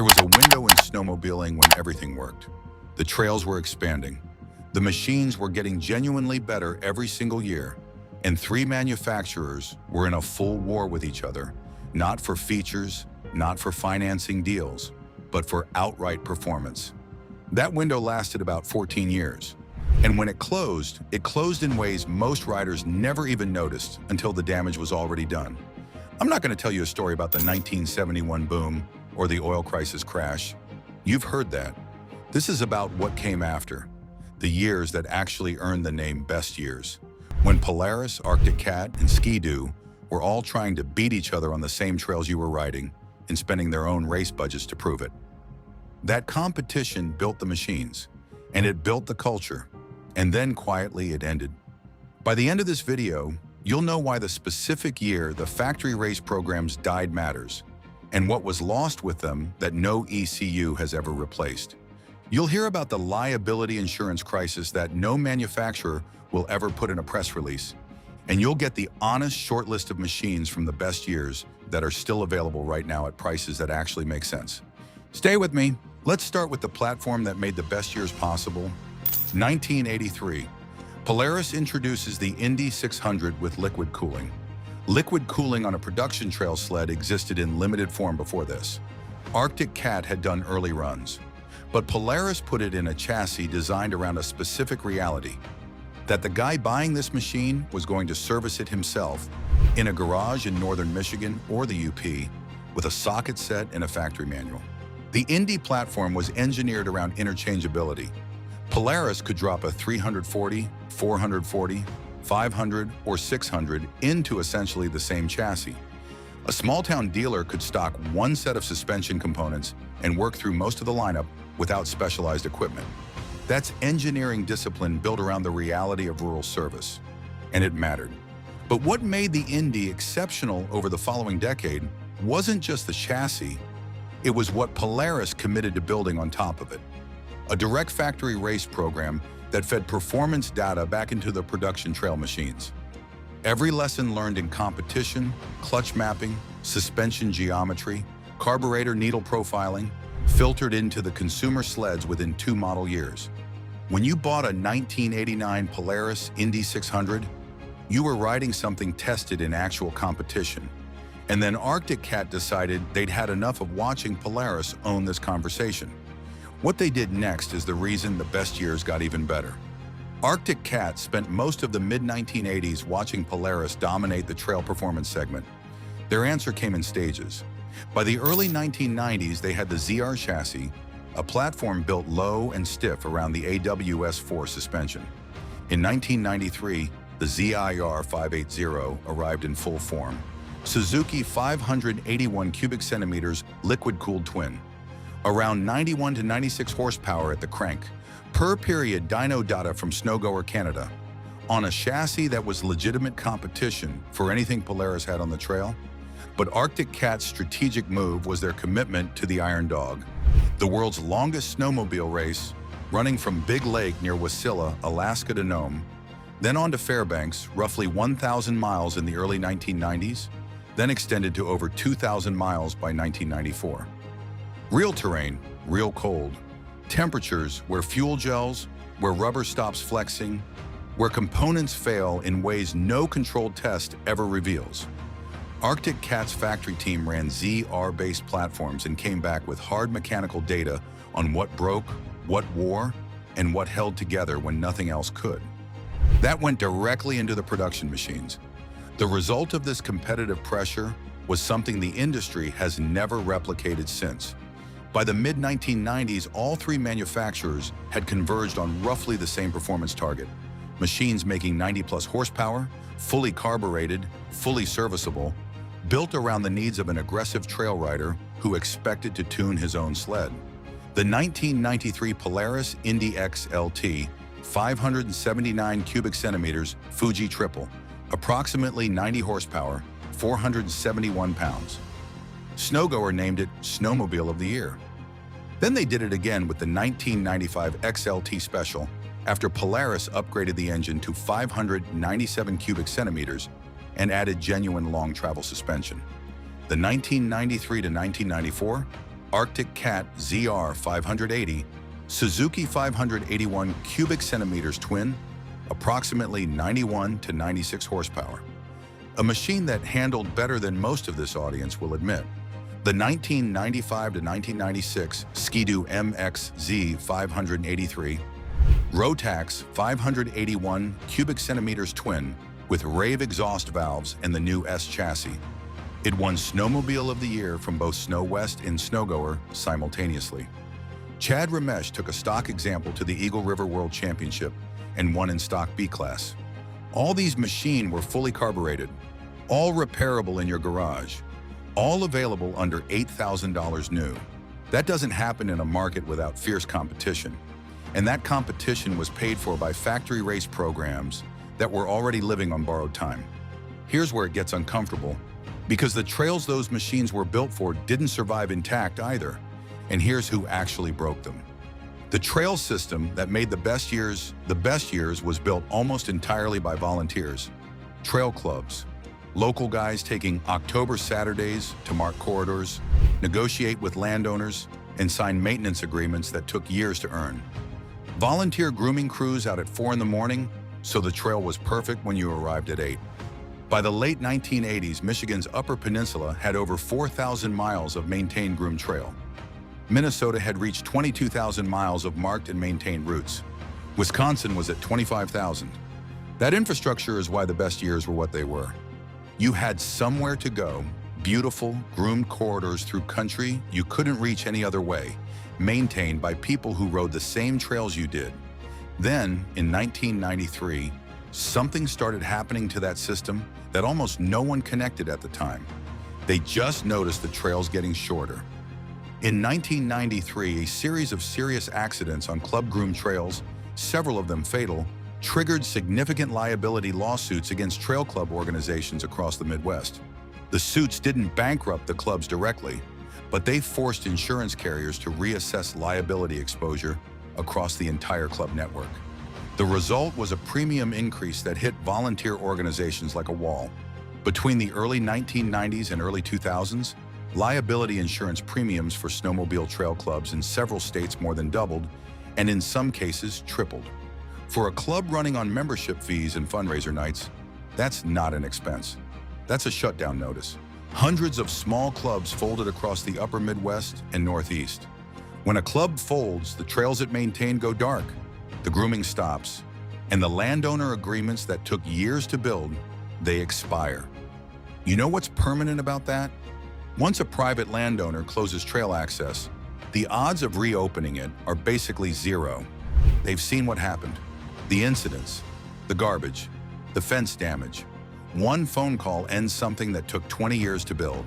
There was a window in snowmobiling when everything worked. The trails were expanding. The machines were getting genuinely better every single year, and three manufacturers were in a full war with each other, not for features, not for financing deals, but for outright performance. That window lasted about 14 years. And when it closed in ways most riders never even noticed until the damage was already done. I'm not going to tell you a story about the 1971 boom or the oil crisis crash. You've heard that. This is about what came after, the years that actually earned the name best years, when Polaris, Arctic Cat, and Ski-Doo were all trying to beat each other on the same trails you were riding and spending their own race budgets to prove it. That competition built the machines, and it built the culture, and then quietly it ended. By the end of this video, you'll know why the specific year the factory race programs died matters, and what was lost with them that no ECU has ever replaced. You'll hear about the liability insurance crisis that no manufacturer will ever put in a press release, and you'll get the honest short list of machines from the best years that are still available right now at prices that actually make sense. Stay with me. Let's start with the platform that made the best years possible. 1983. Polaris introduces the Indy 600 with liquid cooling. Liquid cooling on a production trail sled existed in limited form before this. Arctic Cat had done early runs, but Polaris put it in a chassis designed around a specific reality, that the guy buying this machine was going to service it himself in a garage in northern Michigan or the UP with a socket set and a factory manual. The Indy platform was engineered around interchangeability. Polaris could drop a 340, 440, 500, or 600 into essentially the same chassis. A small-town dealer could stock one set of suspension components and work through most of the lineup without specialized equipment. That's engineering discipline built around the reality of rural service, and it mattered. But what made the Indy exceptional over the following decade wasn't just the chassis, it was what Polaris committed to building on top of it. A direct factory race program that fed performance data back into the production trail machines. Every lesson learned in competition, clutch mapping, suspension geometry, carburetor needle profiling, filtered into the consumer sleds within 2 model years. When you bought a 1989 Polaris Indy 600, you were riding something tested in actual competition. And then Arctic Cat decided they'd had enough of watching Polaris own this conversation. What they did next is the reason the best years got even better. Arctic Cat spent most of the mid-1980s watching Polaris dominate the trail performance segment. Their answer came in stages. By the early 1990s, they had the ZR chassis, a platform built low and stiff around the AWS-4 suspension. In 1993, the ZIR 580 arrived in full form. Suzuki 581 cubic centimeters liquid-cooled twin. Around 91 to 96 horsepower at the crank. Per period dyno data from Snowgoer Canada. On a chassis that was legitimate competition for anything Polaris had on the trail. But Arctic Cat's strategic move was their commitment to the Iron Dog, the world's longest snowmobile race, running from Big Lake near Wasilla, Alaska to Nome, then on to Fairbanks, roughly 1,000 miles in the early 1990s, then extended to over 2,000 miles by 1994. Real terrain, real cold. Temperatures where fuel gels, where rubber stops flexing, where components fail in ways no controlled test ever reveals. Arctic Cat's factory team ran ZR-based platforms and came back with hard mechanical data on what broke, what wore, and what held together when nothing else could. That went directly into the production machines. The result of this competitive pressure was something the industry has never replicated since. By the mid-1990s, all three manufacturers had converged on roughly the same performance target. Machines making 90-plus horsepower, fully carbureted, fully serviceable, built around the needs of an aggressive trail rider who expected to tune his own sled. The 1993 Polaris Indy XLT, 579 cubic centimeters Fuji Triple, approximately 90 horsepower, 471 pounds. Snowgoer named it Snowmobile of the Year. Then they did it again with the 1995 XLT Special after Polaris upgraded the engine to 597 cubic centimeters and added genuine long travel suspension. The 1993 to 1994, Arctic Cat ZR 580, Suzuki 581 cubic centimeters twin, approximately 91 to 96 horsepower. A machine that handled better than most of this audience will admit. The 1995 to 1996 Ski-Doo MXZ 583, Rotax 581 cubic centimeters twin with rave exhaust valves and the new S chassis. It won Snowmobile of the Year from both Snow West and Snowgoer simultaneously. Chad Ramesh took a stock example to the Eagle River World Championship and won in stock B class. All these machines were fully carbureted, all repairable in your garage, all available under $8,000 new. That doesn't happen in a market without fierce competition. And that competition was paid for by factory race programs that were already living on borrowed time. Here's where it gets uncomfortable, because the trails those machines were built for didn't survive intact either. And here's who actually broke them. The trail system that made the best years was built almost entirely by volunteers. Trail clubs, local guys taking October Saturdays to mark corridors, negotiate with landowners, and sign maintenance agreements that took years to earn. Volunteer grooming crews out at 4 in the morning, so the trail was perfect when you arrived at 8. By the late 1980s, Michigan's Upper Peninsula had over 4,000 miles of maintained groomed trail. Minnesota had reached 22,000 miles of marked and maintained routes. Wisconsin was at 25,000. That infrastructure is why the best years were what they were. You had somewhere to go, beautiful, groomed corridors through country you couldn't reach any other way, maintained by people who rode the same trails you did. Then, in 1993, something started happening to that system that almost no one connected at the time. They just noticed the trails getting shorter. In 1993, a series of serious accidents on club-groomed trails, several of them fatal, triggered significant liability lawsuits against trail club organizations across the Midwest. The suits didn't bankrupt the clubs directly, but they forced insurance carriers to reassess liability exposure across the entire club network. The result was a premium increase that hit volunteer organizations like a wall. Between the early 1990s and early 2000s, liability insurance premiums for snowmobile trail clubs in several states more than doubled, and in some cases tripled. For a club running on membership fees and fundraiser nights, that's not an expense. That's a shutdown notice. Hundreds of small clubs folded across the upper Midwest and Northeast. When a club folds, the trails it maintained go dark, the grooming stops, and the landowner agreements that took years to build, they expire. You know what's permanent about that? Once a private landowner closes trail access, the odds of reopening it are basically zero. They've seen what happened. The incidents, the garbage, the fence damage. One phone call ends something that took 20 years to build.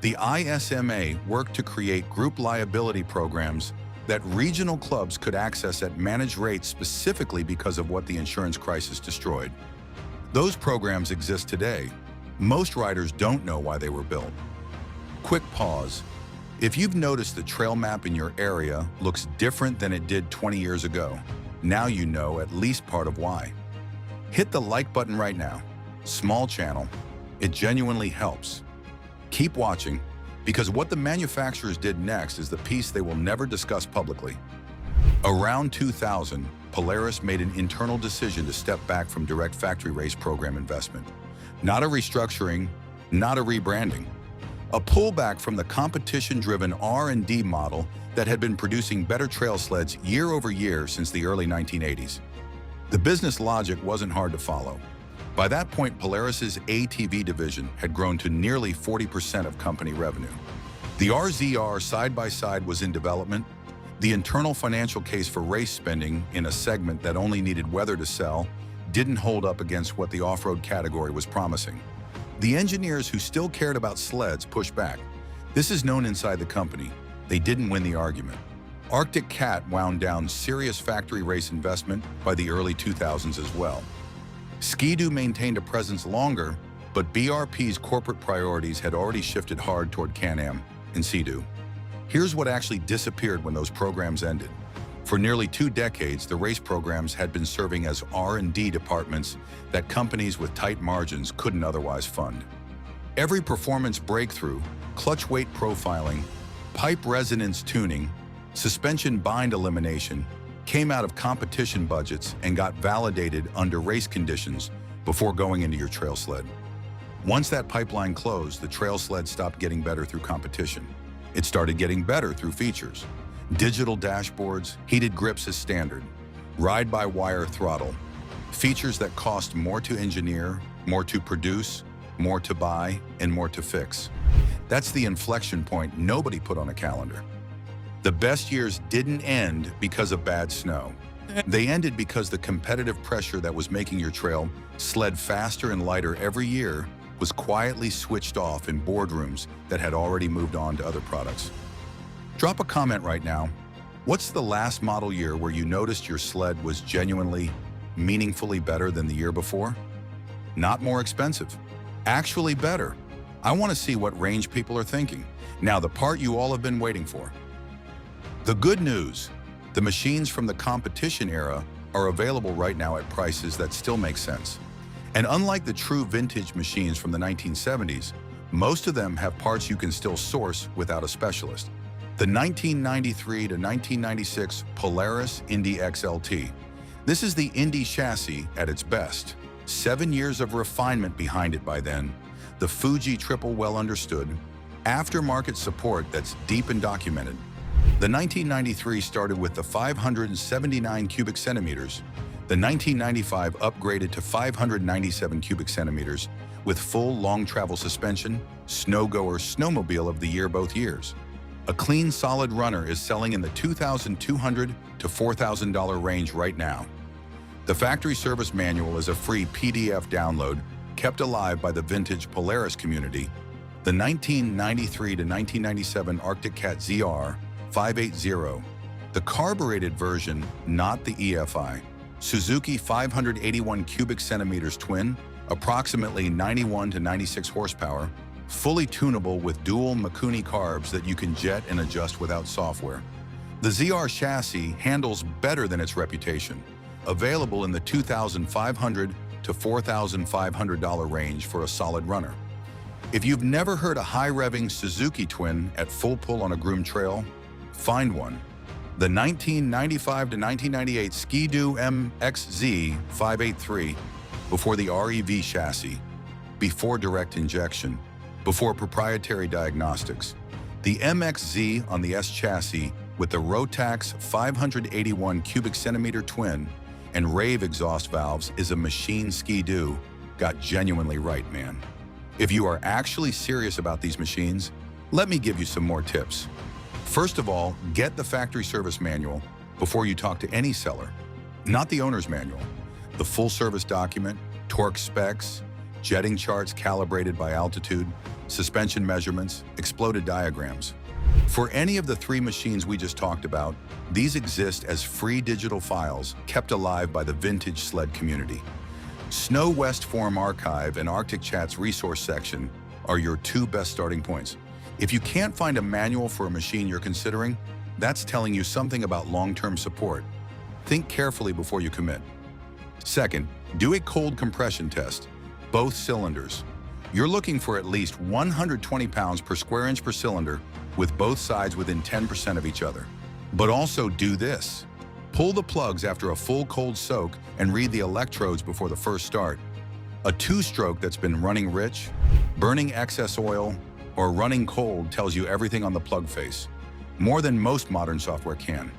The ISMA worked to create group liability programs that regional clubs could access at managed rates specifically because of what the insurance crisis destroyed. Those programs exist today. Most riders don't know why they were built. Quick pause. If you've noticed the trail map in your area looks different than it did 20 years ago, now you know at least part of why. Hit the like button right now. Small channel. It genuinely helps. Keep watching, because what the manufacturers did next is the piece they will never discuss publicly. Around 2000, Polaris made an internal decision to step back from direct factory race program investment. Not a restructuring, not a rebranding. A pullback from the competition-driven R&D model that had been producing better trail sleds year over year since the early 1980s. The business logic wasn't hard to follow. By that point, Polaris's ATV division had grown to nearly 40% of company revenue. The RZR side-by-side was in development. The internal financial case for race spending in a segment that only needed weather to sell didn't hold up against what the off-road category was promising. The engineers who still cared about sleds pushed back. This is known inside the company. They didn't win the argument. Arctic Cat wound down serious factory race investment by the early 2000s as well. Ski-Doo maintained a presence longer, but BRP's corporate priorities had already shifted hard toward Can-Am and Sea-Doo. Here's what actually disappeared when those programs ended. For nearly 2 decades, the race programs had been serving as R&D departments that companies with tight margins couldn't otherwise fund. Every performance breakthrough, clutch weight profiling, Pipe resonance tuning, suspension bind elimination came out of competition budgets and got validated under race conditions before going into your trail sled. Once that pipeline closed, the trail sled stopped getting better through competition. It started getting better through features. Digital dashboards, heated grips as standard, ride-by-wire throttle, features that cost more to engineer, more to produce, more to buy, and more to fix. That's the inflection point nobody put on a calendar. The best years didn't end because of bad snow. They ended because the competitive pressure that was making your trail sled faster and lighter every year was quietly switched off in boardrooms that had already moved on to other products. Drop a comment right now. What's the last model year where you noticed your sled was genuinely, meaningfully better than the year before? Not more expensive, actually better. I want to see what range people are thinking. Now, the part you all have been waiting for. The good news, the machines from the competition era are available right now at prices that still make sense. And unlike the true vintage machines from the 1970s, most of them have parts you can still source without a specialist. The 1993 to 1996 Polaris Indy XLT. This is the Indy chassis at its best. 7 years of refinement behind it by then. The Fuji triple well understood. Aftermarket support that's deep and documented. The 1993 started with the 579 cubic centimeters. The 1995 upgraded to 597 cubic centimeters with full long travel suspension, Snowgoer Snowmobile of the Year both years. A clean, solid runner is selling in the $2,200 to $4,000 range right now. The factory service manual is a free PDF download kept alive by the vintage Polaris community. The 1993 to 1997 Arctic Cat ZR 580, the carbureted version, not the EFI. Suzuki 581 cubic centimeters twin, approximately 91 to 96 horsepower, fully tunable with dual Mikuni carbs that you can jet and adjust without software. The ZR chassis handles better than its reputation, available in the $2,500 to $4,500 range for a solid runner. If you've never heard a high-revving Suzuki twin at full pull on a groomed trail, find one. The 1995 to 1998 Ski-Doo MXZ 583, before the REV chassis, before direct injection, before proprietary diagnostics. The MXZ on the S chassis with the Rotax 581 cubic centimeter twin and rave exhaust valves is a machine Ski-Doo got genuinely right, man. If you are actually serious about these machines, let me give you some more tips. First of all, get the factory service manual before you talk to any seller, not the owner's manual. The full service document, torque specs, jetting charts calibrated by altitude, suspension measurements, exploded diagrams. For any of the 3 machines we just talked about, these exist as free digital files kept alive by the vintage sled community. Snow West Forum Archive and Arctic Chat's resource section are your 2 best starting points. If you can't find a manual for a machine you're considering, that's telling you something about long-term support. Think carefully before you commit. Second, do a cold compression test, both cylinders. You're looking for at least 120 pounds per square inch per cylinder with both sides within 10% of each other. But also do this. Pull the plugs after a full cold soak and read the electrodes before the first start. A 2-stroke that's been running rich, burning excess oil, or running cold tells you everything on the plug face, more than most modern software can.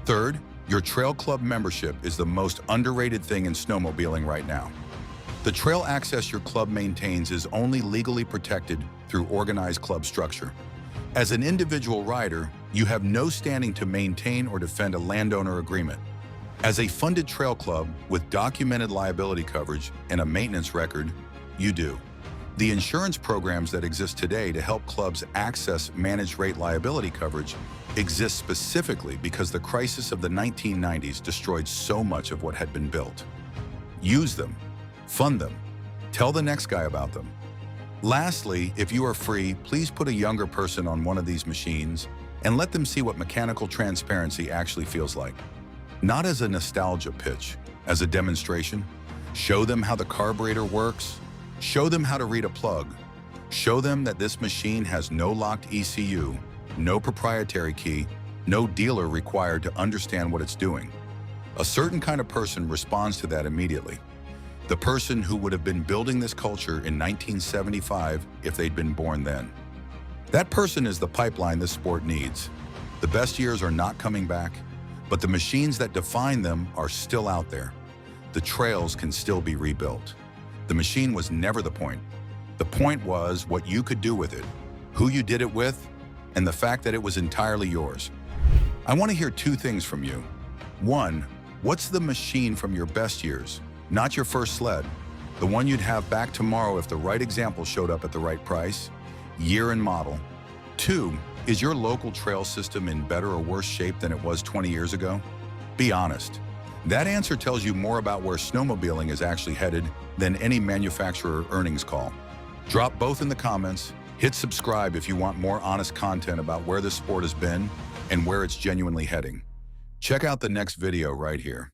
Third, your Trail Club membership is the most underrated thing in snowmobiling right now. The trail access your club maintains is only legally protected through organized club structure. As an individual rider, you have no standing to maintain or defend a landowner agreement. As a funded trail club with documented liability coverage and a maintenance record, you do. The insurance programs that exist today to help clubs access managed rate liability coverage exist specifically because the crisis of the 1990s destroyed so much of what had been built. Use them, fund them, tell the next guy about them. Lastly, if you are free, please put a younger person on one of these machines and let them see what mechanical transparency actually feels like. Not as a nostalgia pitch, as a demonstration. Show them how the carburetor works. Show them how to read a plug. Show them that this machine has no locked ECU, no proprietary key, no dealer required to understand what it's doing. A certain kind of person responds to that immediately. The person who would have been building this culture in 1975 if they'd been born then. That person is the pipeline this sport needs. The best years are not coming back, but the machines that define them are still out there. The trails can still be rebuilt. The machine was never the point. The point was what you could do with it, who you did it with, and the fact that it was entirely yours. I want to hear two things from you. One, what's the machine from your best years? Not your first sled, the one you'd have back tomorrow if the right example showed up at the right price, year and model. Two, is your local trail system in better or worse shape than it was 20 years ago? Be honest. That answer tells you more about where snowmobiling is actually headed than any manufacturer earnings call. Drop both in the comments, hit subscribe if you want more honest content about where this sport has been and where it's genuinely heading. Check out the next video right here.